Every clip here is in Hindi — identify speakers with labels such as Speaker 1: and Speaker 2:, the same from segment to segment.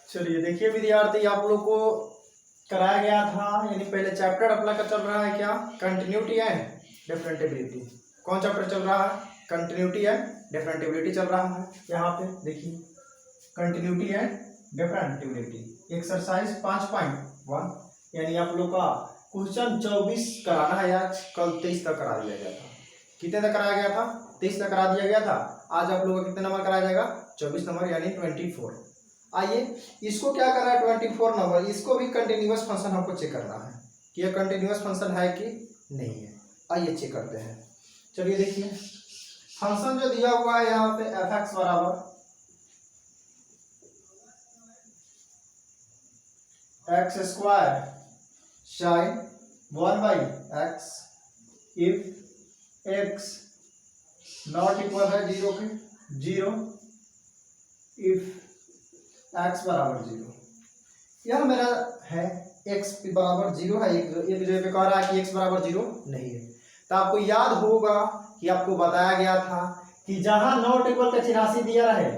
Speaker 1: चलिए देखिए विद्यार्थी, आप लोग को कराया गया था, यानी पहले चैप्टर अपना का चल रहा है क्या, कंटिन्यूटी एंड डिफरेंटिबिलिटी। कौन चैप्टर चल रहा है? कंटिन्यूटी एंड डिफरेंटिबिलिटी चल रहा है। यहाँ पे देखिए कंटिन्यूटी एंड डिफरेंटिबिलिटी एक्सरसाइज 5.1, यानी आप लोग का क्वेश्चन 24 कराना है। आज कल 23 तक करा दिया गया था। कितने तक कराया गया था? 23 तक करा दिया गया था। आज आप लोगों का कितने नंबर कराया जाएगा? 24 नंबर, यानी 24। आइए इसको क्या कर रहा है 24 नंबर, इसको भी कंटिन्यूअस फंक्शन हमको चेक करना है कि यह कंटिन्यूअस फंक्शन है कि नहीं है। आइए चेक करते हैं। चलिए देखिए फंक्शन जो दिया हुआ है यहाँ पे एफ एक्स बराबर x square sine 1/x if x not equal है 0 के 0 इफ x बराबर 0। यह मेरा है x बराबर 0 है। एक जगह पे कह रहा है कि x बराबर 0 नहीं है। तो आपको याद होगा कि आपको बताया गया था कि जहां नॉट इक्वल का चिन्हासी दिया रहे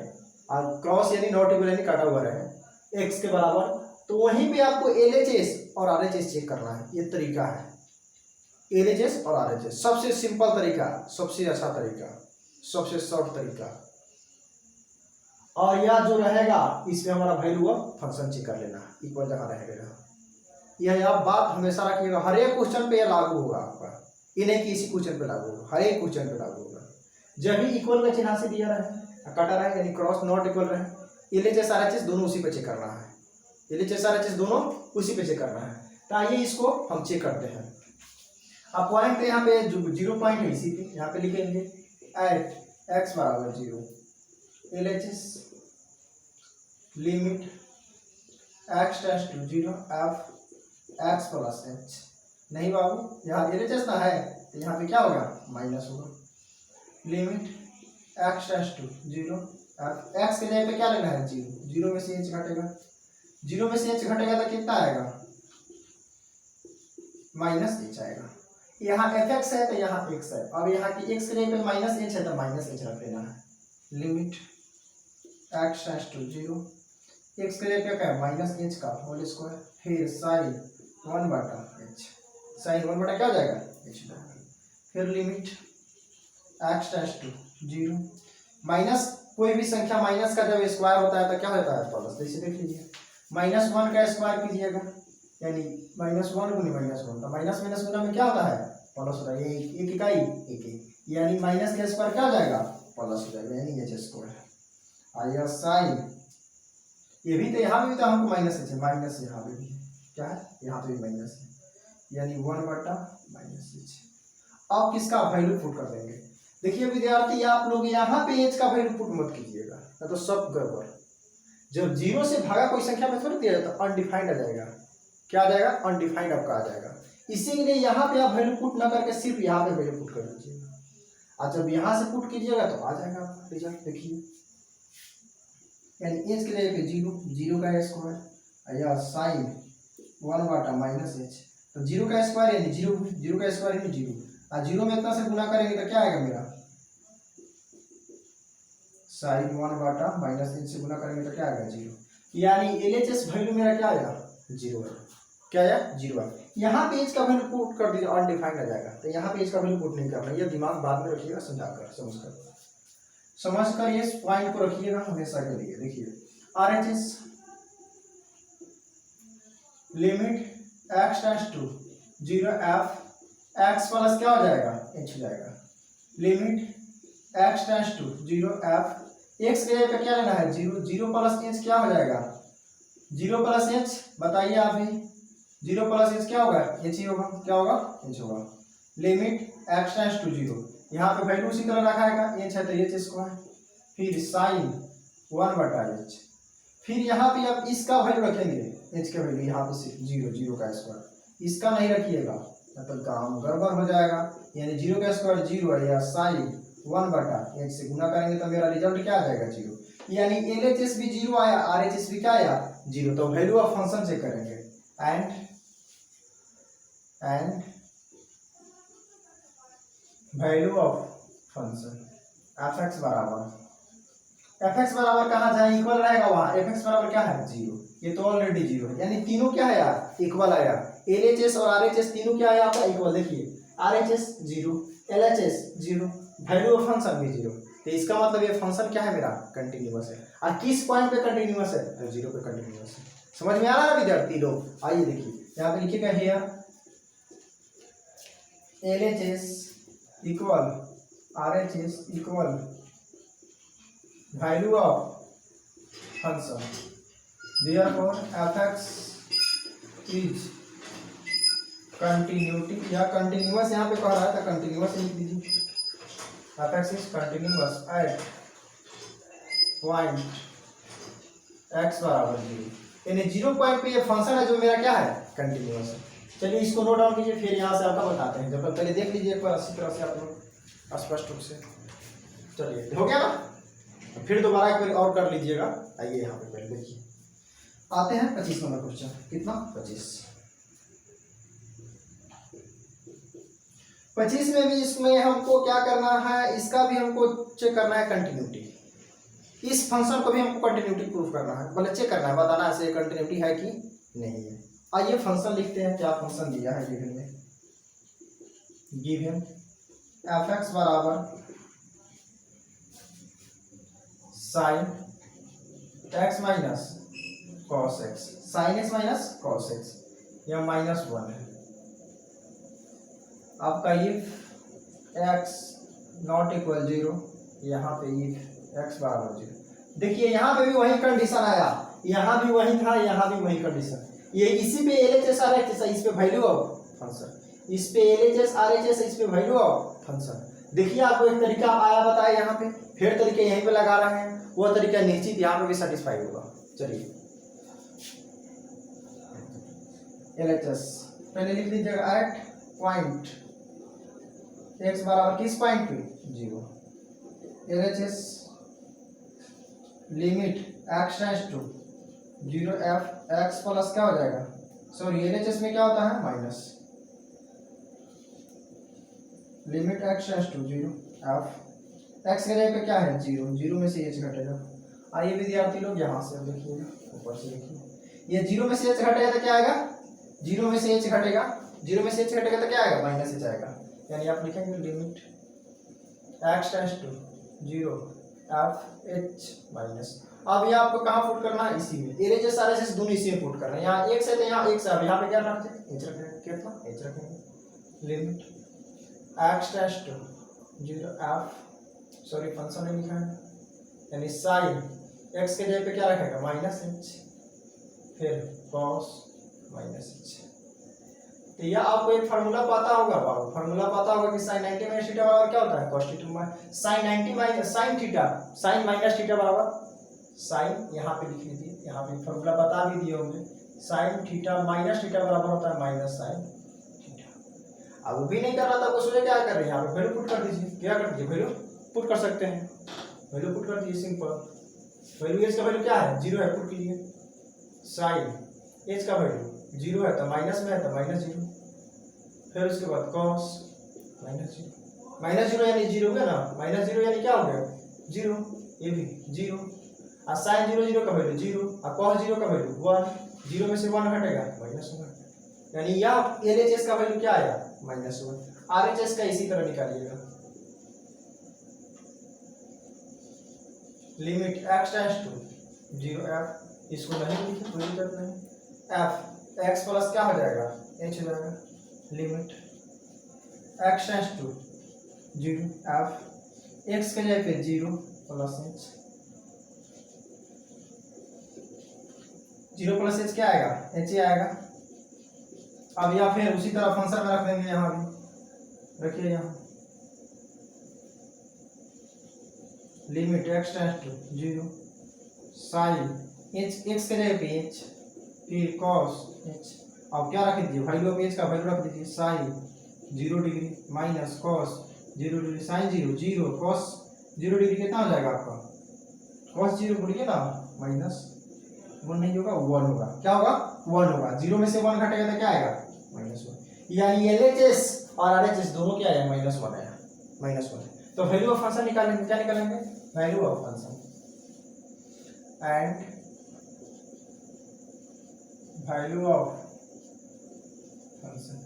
Speaker 1: और क्रॉस यानी नॉट इक्वल यानी काटा हुआ रहे x के बराबर, तो वहीं पे आपको LHS और RHS चेक करना है। ये तरीका है LHS और RHS, सबसे सिंपल तरीका, सबसे अच्छा तरीका, सबसे शॉर्ट तरीका। और यह जो रहेगा इसमें हमारा वैल्यू ऑफ फंक्शन चेक कर लेना इक्वल जगह रहेगा। यह आप बात हमेशा रखिएगा, हर एक क्वेश्चन पे यह लागू होगा आपका, ये नहीं कि इसी क्वेश्चन पे लागू होगा, हर एक क्वेश्चन पे लागू होगा। जब भी इक्वल का चिन्ह से दिया रहे कटा रहे यानी क्रॉस नॉट इक्वल रहे, LHS RHS दोनों उसी पे चेक करना है। LHS RHS दोनों उसी पे चेक करना है। तो आइए इसको हम चेक करते हैं। अब पॉइंट यहाँ पे जो 0 पॉइंट है इसी पे यहाँ पे लिखेंगे एट x बराबर 0 LHS limit x tends to 0 f x plus h। नहीं बाबू, यहाँ LHS ना है तो यहाँ पे क्या होगा? माइनस होगा। Limit x tends to 0 f x के जगह पे क्या लेना है? 0। 0 में से h घटेगा, 0 में से h घटेगा तो कितना आएगा? माइनस h आएगा। यहाँ fx है तो यहाँ x है। अब यहाँ की x के जगह पे माइनस h है तो माइनस h रख लेना है। Limit x tends to 0 x के लिए क्या है? माइनस h का होल स्क्वायर, फिर साइन 1/h, साइन 1 क्या हो जाएगा? h जाएगा। फिर limit x tends to 0 minus कोई भी संख्या माइनस का जब स्क्वायर होता है तो क्या होता है? प्लस। जैसे देख लीजिए -1 का स्क्वायर कीजिएगा यानी -1 गुनी -1, तो माइनस माइनस गुना में क्या होता है? प्लस होता है। एक इकाई एक, यानी माइनस का स्क्वायर क्या हो जाएगा? प्लस हो जाएगा, यानी h स्क्वायर। आया साइन, ये भी तो यहाँ पे भी तो हमको माइनस है, माइनस यहाँ पे भी क्या है? यहाँ पे भी माइनस है, यानी 1/-h। अब किसका वैल्यू पुट कर देंगे? देखिए विद्यार्थी, आप लोग यहाँ पे h का वैल्यू पुट मत कीजिएगा, ना तो सब गड़बड़। जब 0 से भागा कोई संख्या में थोड़ी दिया जाता, अनडिफाइंड आ जाएगा। क्या आ जाएगा? अनडिफाइंड आपका आ जाएगा। इसीलिए यहाँ पे आप वैल्यू पुट ना करके सिर्फ यहाँ पे वैल्यू पुट कर दीजिएगा, और जब यहाँ से पुट कीजिएगा तो आ जाएगा आपका रिजल्ट। देखिए यानी h के लिए 0 का स्क्वायर या साइन 1/-h, तो 0 का स्क्वायर यानी 0 का स्क्वायर यानी 0, और 0 में इतना से गुना करेंगे तो क्या आएगा मेरा? साइन 1/-h से गुना करेंगे तो क्या आएगा? 0। यानी LHS वैल्यू मेरा क्या आएगा? 0 है। क्या आया? 0 है। यहाँ पे h का वैल्यू पुट कर दीजिए, अनडिफाइंड आ जाएगा, तो यहाँ पे h का वैल्यू पुट नहीं करना। ये दिमाग बाद में रखिएगा, समझकर ये पॉइंट को रखिएगा हमेशा के लिए। देखिए RHS limit x tends to 0 f x plus क्या हो जाएगा? h हो जाएगा। Limit x tends to 0 f x के जगह पे क्या लेना है? 0 प्लस h क्या हो जाएगा? 0 प्लस h बताइए आप ही। 0 प्लस h क्या होगा? h ही होगा। क्या होगा? h होगा। लिमिट x टेंड्स टू 0, यहाँ पे वैल्यू उसी तरह रखा है, h है तो h स्क्वायर, फिर साइन 1/h। फिर यहाँ पे आप इसका वैल्यू रखेंगे, h का वैल्यू यहाँ पे सिर्फ 0 का स्क्वायर, इसका नहीं रखिएगा तो काम गड़बड़ हो जाएगा। यानी 0 का स्क्वायर 0 है, या साइन 1/h से गुना करेंगे तो मेरा रिजल्ट क्या आ जाएगा? 0। यानी LHS भी 0 आया, RHS भी क्या आया? 0। तो वैल्यू ऑफ फंक्शन चेक करेंगे। And value of function fx बराबर कहाँ जाए? इक्वल रहेगा वहां। fx बराबर क्या है? 0। ये तो ऑलरेडी जीरो है, यानी तीनों क्या है यार, इक्वल आया। LHS और RHS तीनों क्या है आपका, इक्वल। देखिए RHS zero, LHS zero, value of function भी जीरो। तो इसका मतलब ये फंक्शन क्या है मेरा, कंटिन्यूअस है। और किस पॉइंट पे कंटिन्यूअस है, तो जीरो पे कंटिन्यूअस है। समझ में आ रहा है विद्यार्थी लोग? आइए देखिए यहाँ पे लिखिएगा, here LHS equal RHS equal value of function, therefore fx is continuity या कंटिन्यूअस यहाँ पे कह रहा है तो कंटिन्यूअस लिख दीजिए। fx is continuous at point x बराबर जीरो, यानी जीरो पॉइंट पे ये फंक्शन है जो मेरा क्या है, कंटिन्यूअस है। चलिए इसको नोट डाउन कीजिए, फिर यहाँ से आपका बताते हैं। जब तक पहले देख लीजिए एक बार अच्छी तरह से आप लोग स्पष्ट रूप से। चलिए हो गया ना, फिर दोबारा एक बार और कर लीजिएगा। आइए यहाँ पे पहले देखिए, आते हैं 25 नंबर क्वेश्चन। कितना, 25 में भी इसमें हमको क्या करना है, इसका भी हमको चेक करना है कंटिन्यूटी। इस फंक्शन को भी हमको कंटिन्यूटी प्रूफ करना है, मतलब चेक करना है, बताना है से कंटिन्यूटी है कि नहीं है। आइए फंक्शन लिखते हैं, क्या फंक्शन दिया है गिवन में। गिवन fx बराबर sine x minus cos x, sine x minus cos x, यह -1 है। आपका if x not equal zero, यहाँ पे इफ x बराबर जीरो। देखिए यहाँ पे भी वही कंडीशन आया, यहाँ भी वही था, यहाँ भी वही कंडीशन। ये इसी पे LHS RHS, इस पे वैल्यू ऑफ फंक्शन, इस पे LHS RHS, इस पे वैल्यू ऑफ फंक्शन। देखिए आपको एक तरीका आया बताया यहाँ पे, फिर तरीके यहीं पे लगा रहे हैं, वो तरीका निश्चित यहाँ पे भी सेटिस्फाई होगा। चलिए LHS पहले लिख दीजिएगा एट पॉइंट x बराबर किस पॉइंट पे, zero. LHS limit x tends to zero, f x plus क्या हो जाएगा, सॉरी LHS में क्या होता है, minus, limit x tends to zero, f x के जगह पे क्या है, जीरो, जीरो में से h घटेगा। आइए विद्यार्थी लोग यहाँ से देखिएगा, ऊपर से देखिए, ये जीरो में से h घटेगा तो क्या आएगा, जीरो में से h घटेगा, जीरो में से h घटेगा तो क्या आएगा, माइनस h आएगा। यानी आप लिखेंगे limit x tends to zero f h minus. अब ये आपको कहाँ पुट करना है, इसी में। LHS RHS दोनों इसी में पुट करना है। यहाँ x है तो यहाँ x है, अब यहाँ पे क्या रखते हैं, h रखेंगे। कितना, h रखेंगे। Limit x tends to zero f, sorry function में लिखा है, यानी साइन x के जगह पे क्या रखेगा, माइनस h, फिर कॉस माइनस h। तो यह आपको एक फार्मूला पता होगा, फार्मूला पता होगा कि साइन 90 माइनस थीटा बराबर क्या होता है, cos theta. Sine 90 minus sine theta, sine minus theta बराबर साइन, यहाँ पे लिख लीजिए, यहाँ पे फार्मूला बता भी दिए होंगे, साइन थीटा माइनस थीटा बराबर होता है माइनस साइन थीटा। अब वो भी नहीं कर रहा था, वो सोचे क्या कर रहे हैं, यहाँ पे वैल्यू पुट कर दीजिए। क्या कर दीजिए, वैल्यू पुट कर सकते हैं, वैल्यू पुट कर दीजिए, सिंपल। वैल्यू एच का वैल्यू क्या है, जीरो है, पुट कीजिए। साइन एच का वैल्यू जीरो है तो माइनस में है तो माइनस जीरो, फिर उसके बाद cos minus zero, minus zero यानी जीरो है ना, माइनस जीरो यानी क्या हो गया, जीरो, ये भी जीरो। और साइन जीरो जीरो का वैल्यू जीरो, और कॉस जीरो का वैल्यू 1, जीरो में से 1 घटेगा -1, यानी यह LHS का वैल्यू क्या आया, -1। RHS का इसी तरह निकालिएगा, limit x tends to zero f, इसको नहीं लिखे कोई दिक्कत नहीं, f x प्लस क्या हो जाएगा, h हो जाएगा। Limit x tends to zero f, x के जगह पे zero plus h, zero plus h क्या आएगा, h ही आएगा। अब या फिर उसी तरह फंक्शन में रख देंगे, यहाँ भी रखिए, यहाँ limit x tends to zero, sine h, x के जगह पे h, फिर cos h। अब क्या रख दीजिए, वैल्यू ऑफ h का वैल्यू रख दीजिए, sine 0 degree minus cos 0 degree, sine 0 0 cos 0 degree कितना हो जाएगा आपका, cos 0 बोलिए ना, -1 नहीं होगा, 1 होगा। क्या होगा, 1 होगा। 0 में से 1 घटेगा तो क्या आएगा, -1। यानी LHS और RHS दोनों क्या आया, -1 आया, -1। तो वैल्यू ऑफ फंक्शन निकालेंगे, क्या निकालेंगे, value of function, and value of function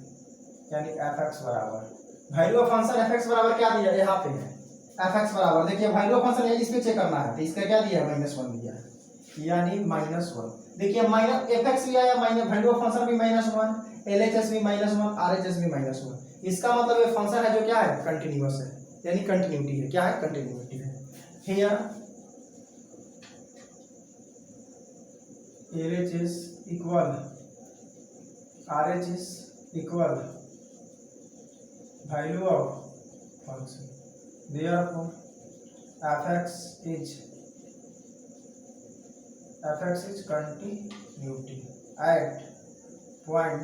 Speaker 1: यानी एफ एक्स बराबर value of function F x बराबर क्या दिया यहाँ पे है एफ एक्स बराबर देखिए वैल्यू ऑफ फंक्शन इस पे चेक करना है तो इसका क्या दिया है -1 दिया है यानी -1 देखिए माइनस एफ एक्स भी आया माइनस वैल्यू ऑफ फंक्शन भी -1 एलएचएस भी -1 आरएचएस भी -1 इसका मतलब ये फंक्शन है जो क्या है कंटिन्यूअस है यानी कंटिन्यूटी है क्या है कंटिन्यूटी है here LHS equal RHS equal value of function therefore fx is continuity at point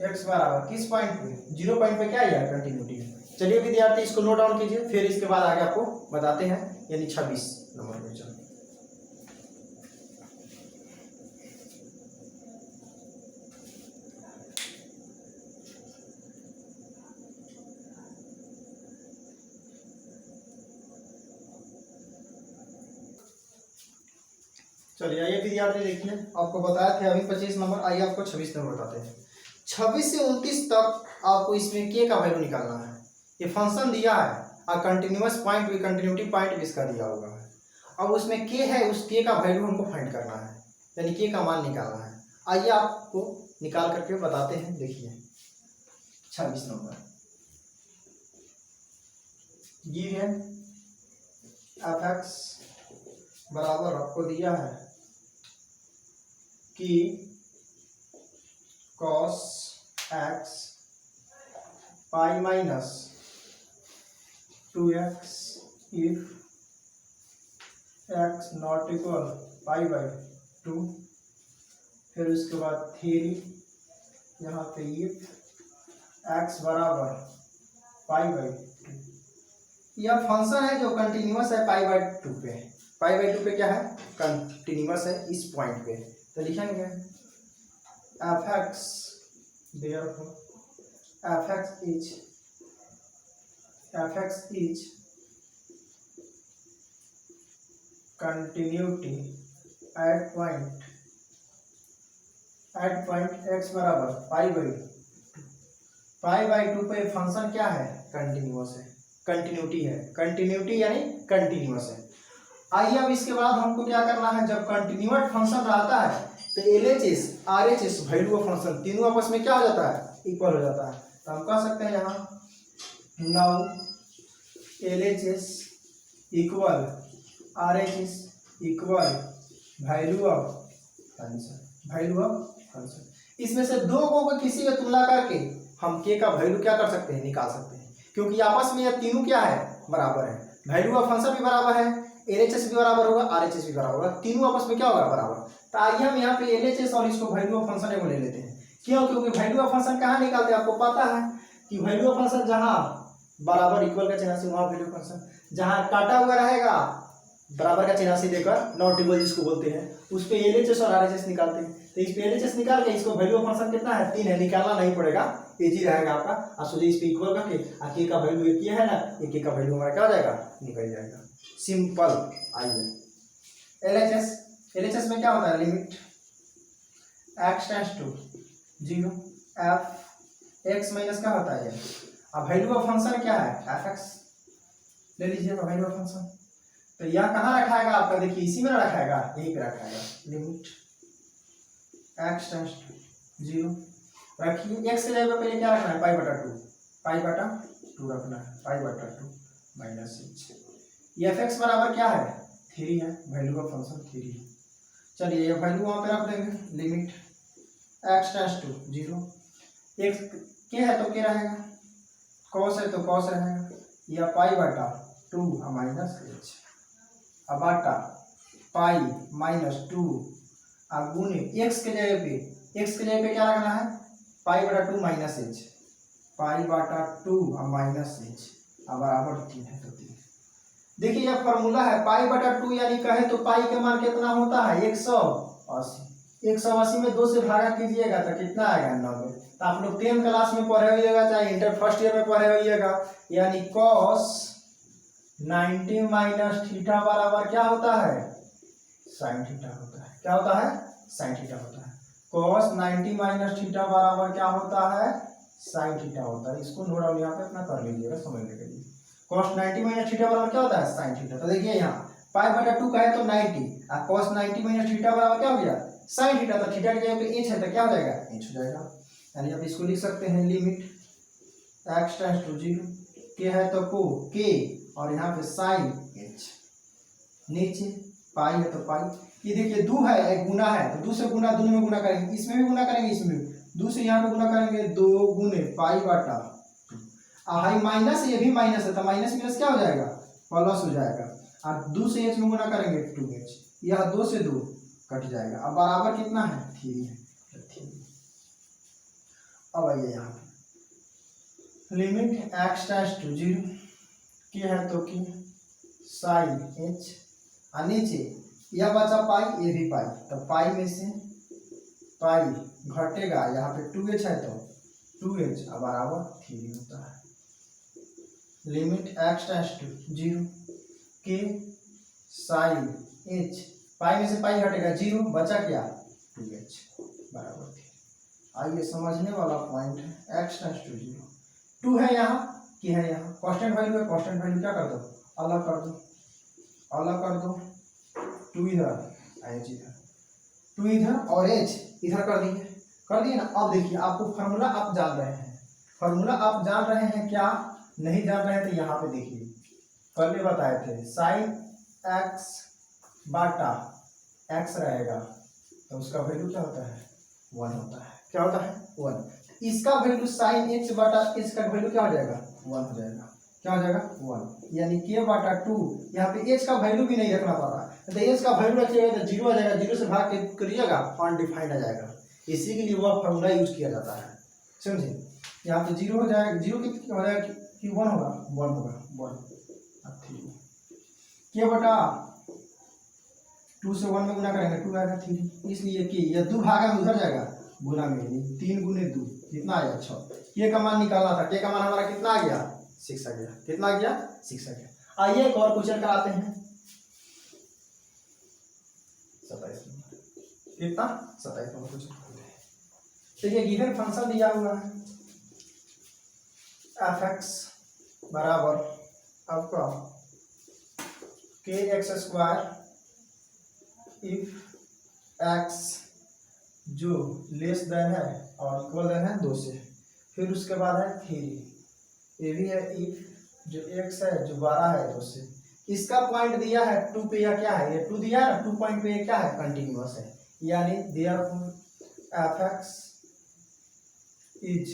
Speaker 1: x बराबर किस पॉइंट पे 0 पॉइंट पे क्या है कंटिन्यूटी चलिए विद्यार्थी इसको नोट डाउन कीजिए फिर इसके बाद आगे आपको बताते हैं यानी 26 नंबर पे चलो चलिए आइए विद्यार्थी देखिए आपको बताया था अभी 25 नंबर आइए आपको 26 नंबर बताते हैं 26 से 29 तक आपको इसमें के का वैल्यू निकालना है ये फंक्शन दिया है और कंटिन्यूअस पॉइंट भी कंटिन्यूटी पॉइंट भी इसका दिया होगा अब उसमें के है उस के का वैल्यू हमको फाइंड करना है यानी के का मान निकालना है आइए आपको निकाल करके बताते हैं देखिए 26 नंबर गिवन एफ एक्स बराबर आपको दिया है कि cos x pi minus 2x if x not equal pi by 2 फिर उसके बाद थ्योरी यहाँ पे if x बराबर पाई बाई 2 यह फंक्शन है जो कंटिन्यूअस है पाई बाई 2 पे पाई बाई 2 पे क्या है कंटिन्यूअस है इस पॉइंट पे तो लिखेंगे F x therefore F x is continuity at point x बराबर पाई बाई 2 पे फंक्शन क्या है कंटिन्यूअस है कंटिन्यूटी यानी कंटिन्यूअस है आइए अब इसके बाद हमको क्या करना है जब कंटिन्यूअस फंक्शन रहता है तो LHS RHS value of function तीनों आपस में क्या हो जाता है इक्वल हो जाता है तो हम कह सकते हैं यहाँ now LHS equal RHS equal value of function इसमें से दो को किसी का तुलना करके हम के का वैल्यू क्या कर सकते हैं निकाल सकते हैं क्योंकि आपस में ये तीनों क्या है बराबर है वैल्यू ऑफ फंक्शन भी बराबर है LHS भी बराबर होगा RHS भी बराबर होगा तीनों आपस में क्या होगा बराबर तो आइए हम यहाँ पे LHS और इसको वैल्यू ऑफ फंक्शन को ले लेते हैं क्यों क्योंकि वैल्यू ऑफ फंक्शन कहाँ निकालते हैं आपको पता है कि वैल्यू ऑफ फंक्शन जहाँ बराबर इक्वल का चिन्ह से वहाँ वैल्यू फंक्शन जहाँ काटा हुआ रहेगा बराबर का चिन्ह से देकर नॉट इक्वल जिसको बोलते हैं उस पे LHS और RHS निकालते हैं तो इस पे LHS निकाल के इसको वैल्यू ऑफ फंक्शन कितना है 3 है निकालना नहीं पड़ेगा इजी रहेगा आपका और सोचिए इस पे इक्वल करके के का वैल्यू एक ही है ना के का वैल्यू हमारा क्या हो जाएगा निकल जाएगा सिंपल आइए LHS में क्या होता है limit x tends to 0 f x minus क्या होता है अब वैल्यू ऑफ फंक्शन क्या है एफ एक्स ले लीजिएगा वैल्यू ऑफ फंक्शन तो यह कहाँ रखाएगा आपका देखिए इसी में रखाएगा यहीं पे रखाएगा लिमिट x टेंड्स टू 0 रखिए x के जगह पे क्या रखना है पाई बटा 2 रखना है पाई बटा 2 माइनस h ये एफ एक्स बराबर क्या है 3 है वैल्यू ऑफ फंक्शन 3 है चलिए ये वैल्यू वहाँ पे रख देंगे limit x tends to 0 x के है तो क्या रहेगा cos है तो cos रहेगा या पाई बटा 2 माइनस h अब बटा पाई माइनस 2 अब गुने x के जगह पे क्या रखना है पाई बटा 2 माइनस h पाई बटा 2 माइनस h अब बराबर 3 है तो 3 देखिए यह फॉर्मूला है पाई बटा 2 यानी कहे तो पाई का मान कितना होता है 180 में 2 से भागा कीजिएगा तो कितना आएगा 90 तो आप लोग 10th क्लास में पढ़े होइएगा चाहे इंटर फर्स्ट ईयर में पढ़े होइएगा यानी cos 90 माइनस थीटा बराबर क्या होता है sin थीटा होता है क्या होता है साइन थीटा होता है। cos 90 माइनस थीटा बराबर क्या होता है, साइन थीटा होता है। इसको नोट डाउन यहाँ पे अपना कर लीजिएगा समझने के लिए। cos 90 माइनस थीटा बराबर क्या होता है, साइन थीटा। तो देखिए यहाँ पाई बटा 2 का है तो 90 और cos 90 माइनस थीटा बराबर क्या हो गया, साइन थीटा। तो थीटा की जगह पे इंच है तो क्या हो जाएगा, इंच हो जाएगा। यानी आप इसको लिख सकते हैं लिमिट x टेंड्स टू 0, के है तो को के और यहाँ पे साइन h, नीचे पाई है तो पाई। ये देखिए 2 है एक गुना है तो 2 से गुना दोनों में गुना करेंगे, इसमें भी गुना करेंगे, इसमें 2 से यहाँ पे गुना करेंगे 2 गुने पाई बटा, हाई माइनस, ये भी माइनस है तो माइनस माइनस क्या हो जाएगा, प्लस हो जाएगा। और 2 से h में गुना करेंगे 2h, यह 2 से 2 कट जाएगा। अब बराबर कितना है, 3 है, 3। अब आइए यहाँ पे लिमिट x टेंड्स टू 0, के है तो की साइन h, और नीचे यह बचा पाई, ये भी पाई, तो पाई में से पाई घटेगा, यहाँ पे 2h है तो 2h अब बराबर 3 होता है। लिमिट x टेंड्स टू 0, के साइन h, पाई में से पाई घटेगा 0, बचा क्या 2h बराबर 3। आइए समझने वाला पॉइंट है, x टेंड्स टू 0, 2 है यहाँ, के है यहाँ, कांस्टेंट वैल्यू है, कांस्टेंट वैल्यू क्या कर दो, अलग कर दो, अलग कर दो, 2 इधर h इधर, 2 इधर और h इधर कर दिए ना। अब देखिए आपको फार्मूला आप जान रहे हैं, फार्मूला आप जान रहे हैं, क्या नहीं जान रहे हैं तो यहाँ पे देखिए पहले बताए थे, साइन x बाटा x रहेगा तो उसका वैल्यू क्या होता है, 1 होता है। क्या होता है, 1। इसका वैल्यू साइन x बाटा h का वैल्यू क्या हो जाएगा, 1 हो जाएगा। क्या हो जाएगा, 1, यानी k बाटा 2। यहाँ पे h का वैल्यू भी नहीं रखना पड़ रहा है, तो h का वैल्यू रखिएगा तो 0 आ जाएगा, 0 से भाग के करिएगा अनडिफाइंड आ जाएगा। इसी के लिए वह फॉर्मूला यूज किया जाता है, समझे। यहाँ पे 0 हो जाएगा, 0 कितना हो जाएगा कि 1 होगा, 1 होगा, 1। अब ठीक k बटा 2 से 1 में गुना करेंगे 2 आएगा 3, इसलिए कि यह 2 भागा में उधर जाएगा गुना में, 3 गुने 2 कितना आया 6। के का मान निकालना था, के का मान हमारा कितना आ गया, 6 आ गया। कितना आ गया, 6 आ गया। आइए एक और क्वेश्चन कराते हैं, 27 नंबर, कितना 27 नंबर क्वेश्चन करते हैं। देखिए गिवन फंक्शन दिया हुआ है f(x) बराबर आपका kx² इफ x जो लेस देन है और इक्वल देन है 2 से, फिर उसके बाद है 3, ये भी है इफ जो x है जो 12 है 2 से। इसका पॉइंट दिया है 2 पे, या क्या है, ये 2 दिया है ना, 2 पॉइंट पे ये क्या है, कंटिन्यूअस है, यानी therefore f(x) is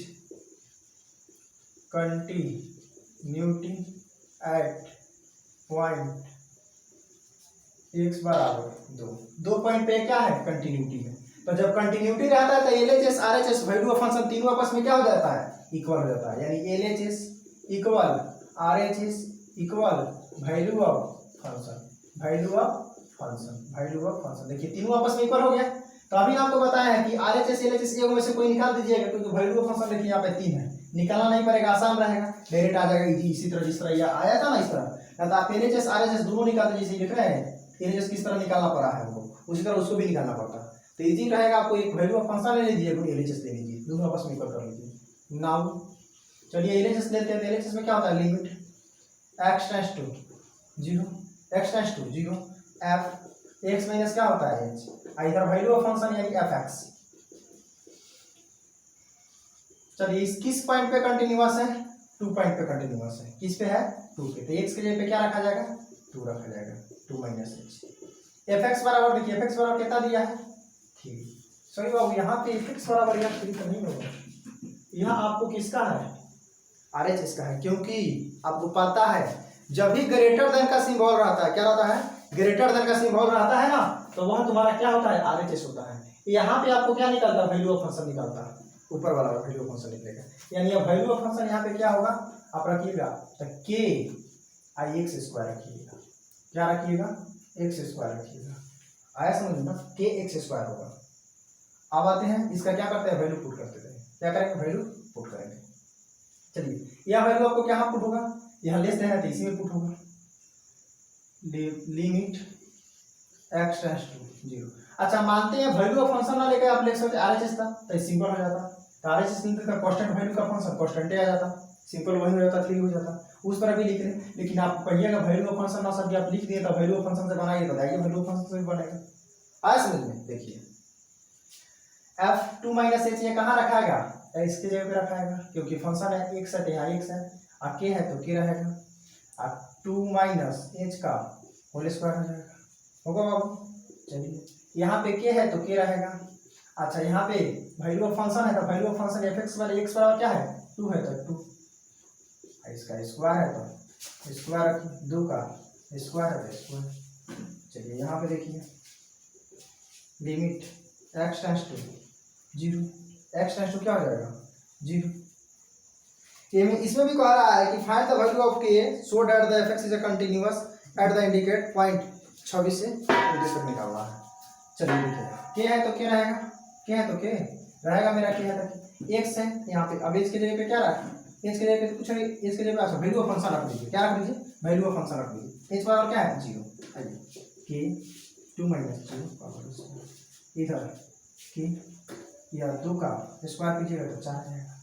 Speaker 1: continuity at point x बराबर 2 पॉइंट पे क्या है, कंटिन्यूटी है। तो जब कंटिन्यूटी रहता है तो LHS RHS value of function तीनों आपस में क्या हो जाता है, इक्वल हो जाता है, यानी LHS equal RHS equal value of function, value of function, value of function. देखिए तीनों आपस में इक्वल हो गया। तो अभी आपको बताया है कि RHS LHS एक में से कोई निकाल दीजिएगा, क्योंकि वैल्यू ऑफ फंक्शन देखिए यहाँ पे 3 है, निकालना नहीं पड़ेगा, आसान रहेगा, डायरेक्ट आ जाएगा इसी तरह जिस तरह यह आया था ना, इस तरह। तो आप LHS RHS दोनों निकाल दीजिए, जैसे लिख रहे हैं LHS किस तरह निकालना पड़ा है हमको, उसी तरह उसको भी निकालना पड़ता है। तो इजी रहेगा, आपको एक वैल्यू ऑफ फंक्शन ले लीजिए, कोई LHS ले लीजिए, दोनों आपस में इक्वल कर लीजिए। नाउ चलिए LHS लेते हैं, तो LHS में क्या होता है, limit x tends to 0, x tends to 0 f x minus क्या होता है h, इधर वैल्यू ऑफ फंक्शन यानी f(x). चलिए इस किस पॉइंट पे कंटिन्यूअस है, 2 पॉइंट पे कंटिन्यूअस है, किस पे है, 2 पे। तो x के जगह पे क्या रखा जाएगा, 2 रखा जाएगा, 2 माइनस h। f(x) बराबर, देखिए f(x) बराबर कितना दिया है, 3। सॉरी बाबू यहाँ पे f(x) बराबर यहाँ 3 तो नहीं होगा, यहाँ आपको किसका है, RHS का है, क्योंकि आपको पता है जब भी ग्रेटर देन का सिंबल रहता है, क्या रहता है, ग्रेटर देन का सिंबल रहता है ना, तो वह तुम्हारा क्या होता है, RHS होता है। यहाँ पे आपको क्या निकलता है, वैल्यू ऑफ फंक्शन निकलता है, ऊपर वाला वैल्यू ऑफ फंक्शन निकलेगा, यानी ये वैल्यू ऑफ फंक्शन यहाँ पे क्या होगा, आप रखिएगा तो k(x²) रखिएगा, क्या रखिएगा, x² रखिएगा, आया समझ में, kx² होगा। अब आते हैं इसका क्या करते हैं, वैल्यू पुट करते हैं, क्या करेंगे, वैल्यू पुट करेंगे। चलिए यह वैल्यू आपको क्या पुट होगा, यहाँ लेस देन है तो इसी में पुट होगा, लिमिट x टेंड्स टू 0। अच्छा मानते हैं वैल्यू ऑफ फंक्शन ना लेकर आप लिख सकते RHS था, तो सिंपल हो जाता। तो RHS लेते तो कांस्टेंट वैल्यू का फंक्शन कांस्टेंट आ जाता, सिंपल वही हो जाता, 3 हो जाता। उस तरह भी लिख लें, लेकिन आप कहिएगा वैल्यू ऑफ फंक्शन ना सब आप लिख दिए तो वैल्यू ऑफ फंक्शन से बनाइए, बताइए वैल्यू ऑफ फंक्शन से भी बनेगा। आया समझ में? देखिए f2 माइनस एच ये कहाँ रखाएगा, इसके जगह पे रखाएगा, क्योंकि फंक्शन है x है तो यहाँ x है, और k है तो k रहेगा, और 2 माइनस एच का होल स्क्वायर हो जाएगा, होगा बाबू। चलिए यहाँ पे k है तो k रहेगा। अच्छा यहाँ पे वैल्यू ऑफ फंक्शन है तो वैल्यू ऑफ फंक्शन fx वाले x बराबर क्या है 2 है तो 2, इसका स्क्वायर है तो स्क्वायर, 2 का स्क्वायर है तो स्क्वायर। चलिए यहाँ पे देखिए limit x tends to 0, x tends to क्या हो जाएगा 0। ये में इसमें भी कह रहा है कि find the value of k so that the fx is a continuous at the indicate point 26 से 29 तक निकालना है। चलिए देखिए k है तो k रहेगा, k है तो k रहेगा मेरा, k है तो x है यहाँ पे। अब इसके जगह पे क्या रखा, x के जगह पे कुछ नहीं, इसके जगह पे अच्छा वैल्यू ऑफ फंक्शन रख दीजिए, क्या रख दीजिए वैल्यू ऑफ फंक्शन रख दीजिए। h बराबर क्या है 0, k 2 माइनस 0 पावर इधर k या 2 का स्क्वायर कीजिएगा तो 4 आ जाएगा,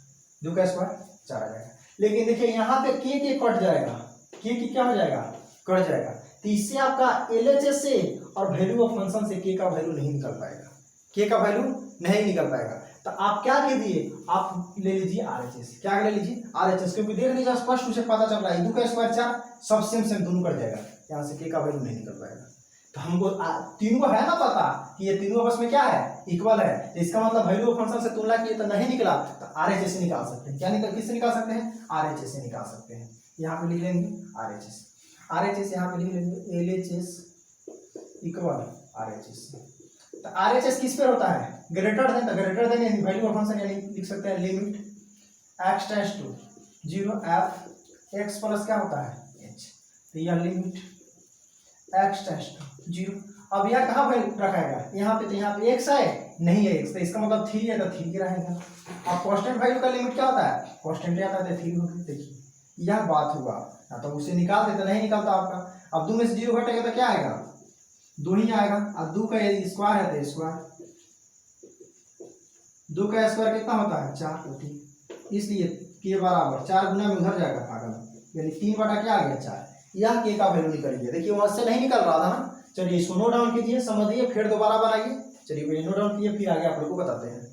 Speaker 1: 2 का स्क्वायर 4 आ जाएगा। लेकिन देखिए यहाँ पे k कट जाएगा, k क्या हो जाएगा कट जाएगा, तो इससे आपका LHS से और वैल्यू ऑफ फंक्शन से k का वैल्यू नहीं निकल पाएगा, k का वैल्यू नहीं निकल पाएगा। तो आप क्या कीजिए, आप ले लीजिए RHS, क्या ले लीजिए RHS, क्योंकि देख लीजिए स्पष्ट रूप से पता चल रहा है 2 का स्क्वायर 4 सब सेम सेम दोनों कट जाएगा, यहाँ से k का वैल्यू नहीं निकल पाएगा। तो हमको तीनों है ना पता कि ये तीनों आपस में क्या है इक्वल है, तो इसका मतलब वैल्यू ऑफ फंक्शन से तुलना किए तो नहीं निकला, तो RHS से निकाल सकते हैं। क्या निकल, किससे निकाल सकते हैं RHS से निकाल सकते हैं। यहाँ पे लिख लेंगे RHS यहाँ पे लिख लेंगे LHS इक्वल RHS। तो RHS किस पे होता है ग्रेटर देन, तो greater than value of function यानी लिख सकते हैं limit x tends to 0 f x plus क्या होता है h, तो यह लिमिट x टेंड्स टू 0। अब यह कहाँ पे रखाएगा, यहाँ पे, तो यहाँ पे x है नहीं है x, तो इसका मतलब 3 है तो 3 रहेगा। अब कांस्टेंट वैल्यू का लिमिट क्या होता है कांस्टेंट आता है तो 3 होगा। देखिए यह बात हुआ ना, तो उसे निकाल देते नहीं निकलता आपका। अब 2 में से 0 घटेगा तो क्या आएगा 2 ही आएगा, और 2 का स्क्वायर है तो स्क्वायर, 2 का स्क्वायर कितना होता है 4, तो ठीक, इसलिए k बराबर 4 गुना में उधर जाएगा भागम, यानी 3 बटा क्या आ गया 4, यह k का वैल्यू निकल गया। देखिए वहां से नहीं निकल रहा था ना। चलिए इसको नोट डाउन कीजिए, समझिए, फिर दोबारा बनाइए। चलिए नोट डाउन कीजिए, फिर आगे आप लोग को बताते हैं।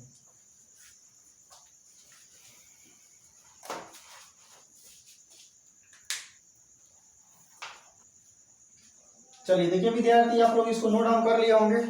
Speaker 1: चलिए देखिए विद्यार्थी, आप लोग इसको नोट डाउन कर लिए होंगे।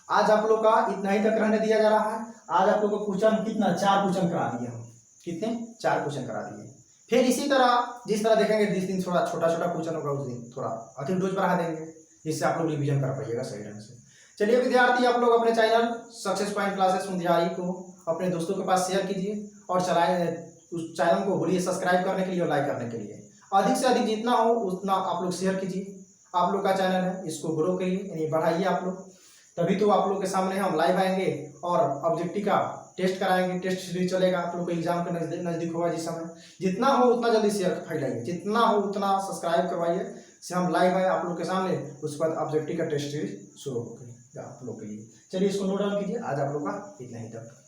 Speaker 1: आज आप लोग का इतना ही तक रहने दिया जा रहा है। आज आप लोग को क्वेश्चन कितना 4 क्वेश्चन करा दिए हम, कितने 4 क्वेश्चन करा दिए। फिर इसी तरह जिस तरह देखेंगे जिस दिन थोड़ा छोटा छोटा क्वेश्चन होगा उस दिन थोड़ा अधिक डोज बढ़ा देंगे, जिससे आप लोग रिवीजन कर पाइएगा सही ढंग से। चलिए विद्यार्थी, आप लोग अपने चैनल सक्सेस पॉइंट क्लासेस मुंदियारी को अपने दोस्तों के पास शेयर कीजिए और चलाएं, उस चैनल को बोलिए सब्सक्राइब करने के लिए और लाइक करने के लिए। अधिक से अधिक जितना हो उतना आप लोग शेयर कीजिए। आप लोग का चैनल है, इसको ग्रो करिए, यानी बढ़ाइए आप लोग, तभी तो आप लोग के सामने हम लाइव आएंगे और ऑब्जेक्टिव का टेस्ट कराएंगे। टेस्ट सीरीज चलेगा, आप लोग को एग्जाम के नजदीक होगा जिस समय। जितना हो उतना जल्दी शेयर फैलाइए, जितना हो उतना सब्सक्राइब करवाइए, से हम लाइव आए आप लोग के सामने। उसके बाद ऑब्जेक्टिव का टेस्ट सीरीज शुरू हो गई आप लोग के लिए। चलिए इसको नोट डाउन कीजिए। आज आप लोग का इतना ही तक।